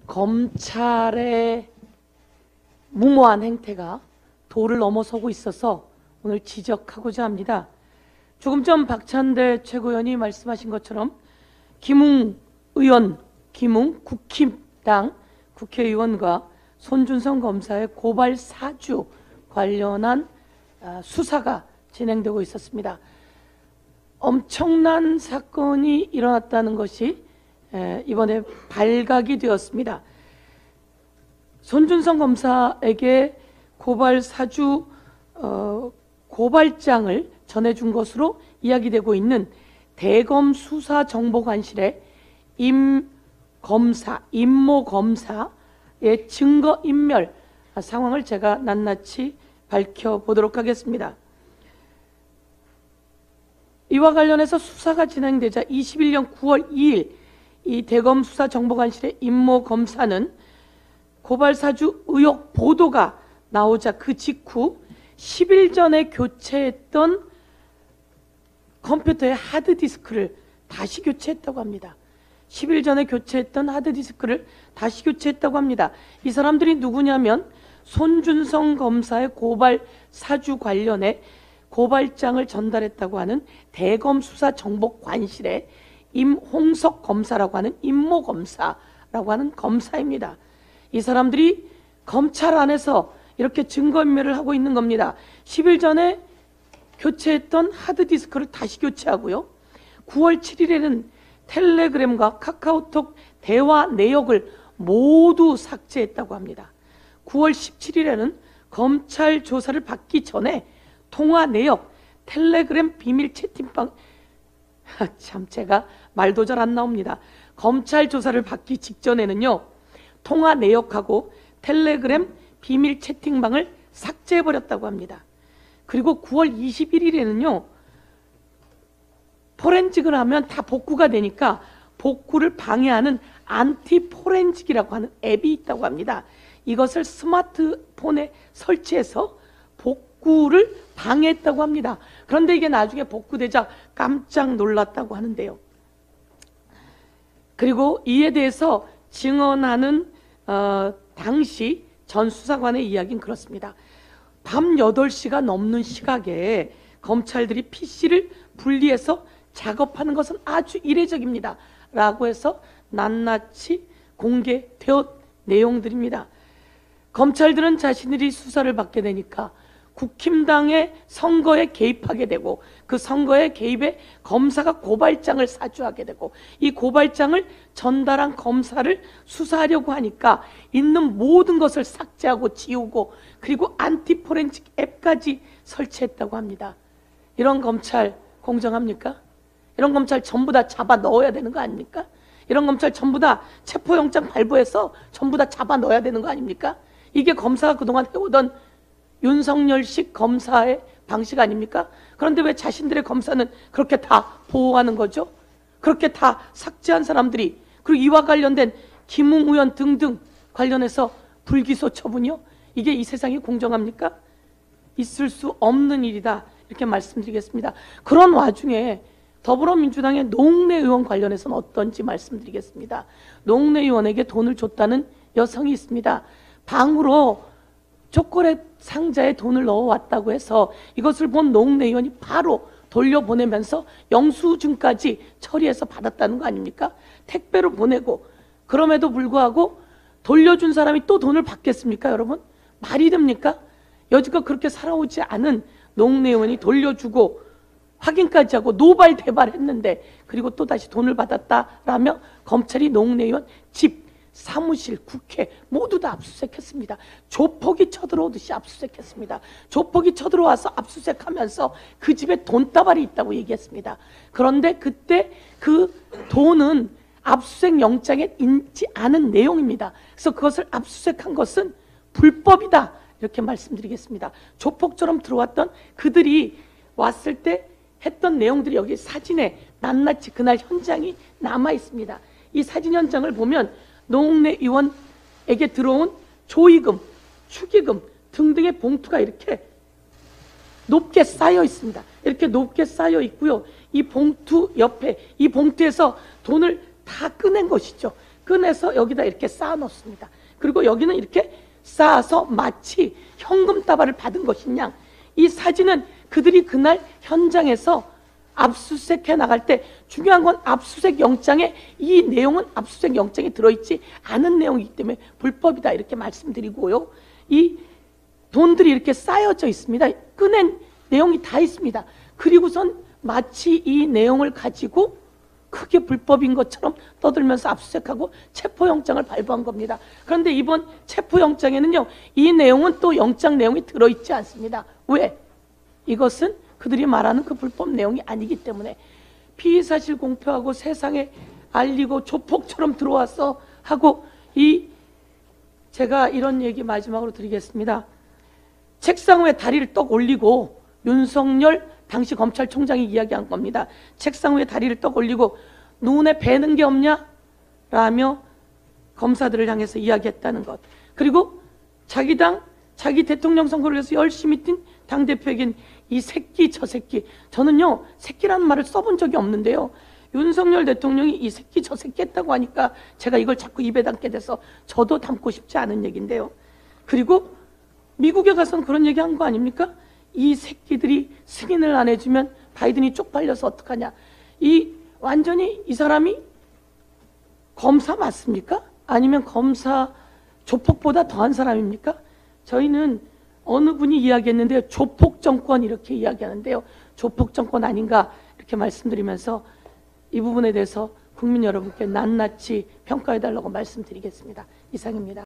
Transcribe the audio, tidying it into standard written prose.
검찰의 무모한 행태가 도를 넘어서고 있어서 오늘 지적하고자 합니다. 조금 전 박찬대 최고위원이 말씀하신 것처럼 김웅 국힘당 국회의원과 손준성 검사의 고발 사주 관련한 수사가 진행되고 있었습니다. 엄청난 사건이 일어났다는 것이 이번에 발각이 되었습니다. 손준성 검사에게 고발 사주 고발장을 전해준 것으로 이야기되고 있는 대검 수사정보관실의 임모 검사의 증거인멸 상황을 제가 낱낱이 밝혀보도록 하겠습니다. 이와 관련해서 수사가 진행되자 21년 9월 2일 이 대검 수사정보관실의 임모 검사는 고발사주 의혹 보도가 나오자 그 직후 10일 전에 교체했던 컴퓨터의 하드디스크를 다시 교체했다고 합니다. 10일 전에 교체했던 하드디스크를 다시 교체했다고 합니다. 이 사람들이 누구냐면 손준성 검사의 고발 사주 관련해 고발장을 전달했다고 하는 대검 수사정보관실의 임홍석 검사라고 하는 임모 검사라고 하는 검사입니다. 이 사람들이 검찰 안에서 이렇게 증거인멸을 하고 있는 겁니다. 10일 전에 교체했던 하드디스크를 다시 교체하고요. 9월 7일에는 텔레그램과 카카오톡 대화 내역을 모두 삭제했다고 합니다. 9월 17일에는 검찰 조사를 받기 전에 통화 내역, 텔레그램 비밀 채팅방 참 제가 말도 잘 안 나옵니다. 검찰 조사를 받기 직전에는요. 통화 내역하고 텔레그램 비밀 채팅방을 삭제해버렸다고 합니다. 그리고 9월 21일에는요. 포렌직을 하면 다 복구가 되니까 복구를 방해하는 안티포렌직이라고 하는 앱이 있다고 합니다. 이것을 스마트폰에 설치해서 복구를 방해했다고 합니다. 그런데 이게 나중에 복구되자 깜짝 놀랐다고 하는데요. 그리고 이에 대해서 증언하는 당시 전 수사관의 이야기는 그렇습니다. 밤 8시가 넘는 시각에 검찰들이 PC를 분리해서 작업하는 것은 아주 이례적입니다. 라고 해서 낱낱이 공개되었 내용들입니다. 검찰들은 자신들이 수사를 받게 되니까 국힘당의 선거에 개입하게 되고 그 선거에 개입해 검사가 고발장을 사주하게 되고 이 고발장을 전달한 검사를 수사하려고 하니까 있는 모든 것을 삭제하고 지우고 그리고 안티포렌식 앱까지 설치했다고 합니다. 이런 검찰 공정합니까? 이런 검찰 전부 다 잡아 넣어야 되는 거 아닙니까? 이런 검찰 전부 다 체포영장 발부해서 전부 다 잡아 넣어야 되는 거 아닙니까? 이게 검사가 그동안 해오던 윤석열식 검사의 방식 아닙니까? 그런데 왜 자신들의 검사는 그렇게 다 보호하는 거죠? 그렇게 다 삭제한 사람들이 그리고 이와 관련된 김웅 의원 등등 관련해서 불기소 처분이요? 이게 이 세상이 공정합니까? 있을 수 없는 일이다 이렇게 말씀드리겠습니다. 그런 와중에 더불어민주당의 노웅래 의원 관련해서는 어떤지 말씀드리겠습니다. 노웅래 의원에게 돈을 줬다는 여성이 있습니다. 방으로 초콜릿 상자에 돈을 넣어왔다고 해서 이것을 본 노웅래 의원이 바로 돌려보내면서 영수증까지 처리해서 받았다는 거 아닙니까? 택배로 보내고 그럼에도 불구하고 돌려준 사람이 또 돈을 받겠습니까 여러분? 말이 됩니까? 여지껏 그렇게 살아오지 않은 노웅래 의원이 돌려주고 확인까지 하고 노발대발했는데 그리고 또다시 돈을 받았다라며 검찰이 노웅래 의원 집, 사무실, 국회 모두 다 압수수색했습니다. 조폭이 쳐들어오듯이 압수수색했습니다. 조폭이 쳐들어와서 압수수색하면서 그 집에 돈다발이 있다고 얘기했습니다. 그런데 그때 그 돈은 압수수색 영장에 있지 않은 내용입니다. 그래서 그것을 압수수색한 것은 불법이다 이렇게 말씀드리겠습니다. 조폭처럼 들어왔던 그들이 왔을 때 했던 내용들이 여기 사진에 낱낱이 그날 현장이 남아 있습니다. 이 사진 현장을 보면 노웅래 의원에게 들어온 조의금, 축의금 등등의 봉투가 이렇게 높게 쌓여 있습니다. 이렇게 높게 쌓여 있고요. 이 봉투 옆에 이 봉투에서 돈을 다 꺼낸 것이죠. 꺼내서 여기다 이렇게 쌓아 놓습니다. 그리고 여기는 이렇게 쌓아서 마치 현금 다발을 받은 것이냐. 이 사진은 그들이 그날 현장에서 압수수색해 나갈 때 중요한 건 압수수색 영장에 이 내용은 압수수색 영장에 들어있지 않은 내용이기 때문에 불법이다 이렇게 말씀드리고요. 이 돈들이 이렇게 쌓여져 있습니다. 꺼낸 내용이 다 있습니다. 그리고선 마치 이 내용을 가지고 크게 불법인 것처럼 떠들면서 압수수색하고 체포영장을 발부한 겁니다. 그런데 이번 체포영장에는요, 이 내용은 또 영장 내용이 들어있지 않습니다. 왜? 이것은 그들이 말하는 그 불법 내용이 아니기 때문에 피의사실 공표하고 세상에 알리고 조폭처럼 들어와서 하고 제가 이런 얘기 마지막으로 드리겠습니다. 책상 위에 다리를 떡 올리고 윤석열 당시 검찰총장이 이야기한 겁니다. 책상 위에 다리를 떡 올리고 눈에 뵈는 게 없냐? 라며 검사들을 향해서 이야기했다는 것. 그리고 자기 당, 자기 대통령 선거를 위해서 열심히 뛴 당대표에겐 이 새끼 저 새끼, 저는요 새끼라는 말을 써본 적이 없는데요, 윤석열 대통령이 이 새끼 저 새끼 했다고 하니까 제가 이걸 자꾸 입에 담게 돼서 저도 담고 싶지 않은 얘기인데요. 그리고 미국에 가서는 그런 얘기 한 거 아닙니까? 이 새끼들이 승인을 안 해주면 바이든이 쪽팔려서 어떡하냐. 완전히 이 사람이 검사 맞습니까? 아니면 검사 조폭보다 더한 사람입니까? 저희는 어느 분이 이야기했는데요, 조폭 정권 이렇게 이야기하는데요, 조폭 정권 아닌가 이렇게 말씀드리면서 이 부분에 대해서 국민 여러분께 낱낱이 평가해달라고 말씀드리겠습니다. 이상입니다.